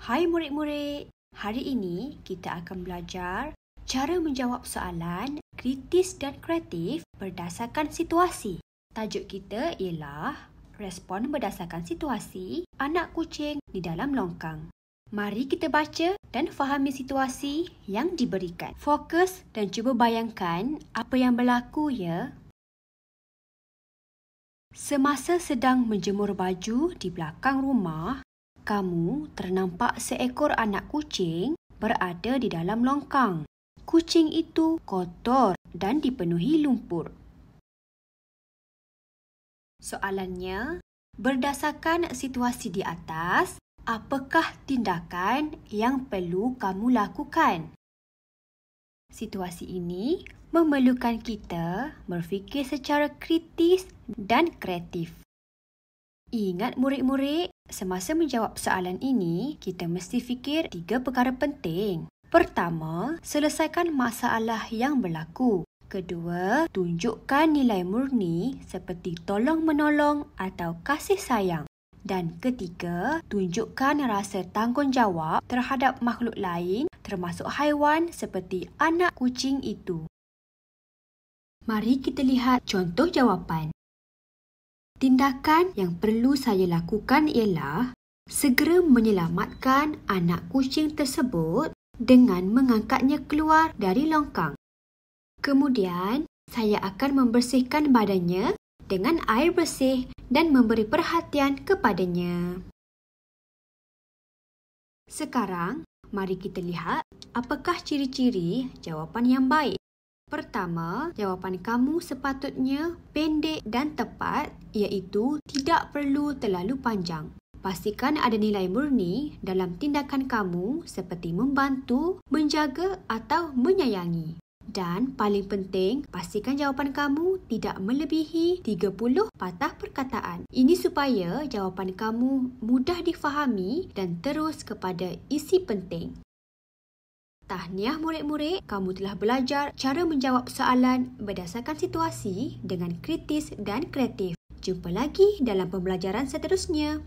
Hai murid-murid, hari ini kita akan belajar cara menjawab soalan kritis dan kreatif berdasarkan situasi. Tajuk kita ialah respon berdasarkan situasi anak kucing di dalam longkang. Mari kita baca dan fahami situasi yang diberikan. Fokus dan cuba bayangkan apa yang berlaku ya. Semasa sedang menjemur baju di belakang rumah, kamu ternampak seekor anak kucing berada di dalam longkang. Kucing itu kotor dan dipenuhi lumpur. Soalannya, berdasarkan situasi di atas, apakah tindakan yang perlu kamu lakukan? Situasi ini memerlukan kita berfikir secara kritis dan kreatif. Ingat murid-murid, semasa menjawab soalan ini, kita mesti fikir 3 perkara penting. Pertama, selesaikan masalah yang berlaku. Kedua, tunjukkan nilai murni seperti tolong-menolong atau kasih sayang. Dan ketiga, tunjukkan rasa tanggungjawab terhadap makhluk lain termasuk haiwan seperti anak kucing itu. Mari kita lihat contoh jawapan. Tindakan yang perlu saya lakukan ialah segera menyelamatkan anak kucing tersebut dengan mengangkatnya keluar dari longkang. Kemudian, saya akan membersihkan badannya dengan air bersih dan memberi perhatian kepadanya. Sekarang, mari kita lihat apakah ciri-ciri jawapan yang baik. Pertama, jawapan kamu sepatutnya pendek dan tepat, iaitu tidak perlu terlalu panjang. Pastikan ada nilai murni dalam tindakan kamu seperti membantu, menjaga atau menyayangi. Dan paling penting, pastikan jawapan kamu tidak melebihi 30 patah perkataan. Ini supaya jawapan kamu mudah difahami dan terus kepada isi penting. Tahniah murid-murid, kamu telah belajar cara menjawab soalan berdasarkan situasi dengan kritis dan kreatif. Jumpa lagi dalam pembelajaran seterusnya.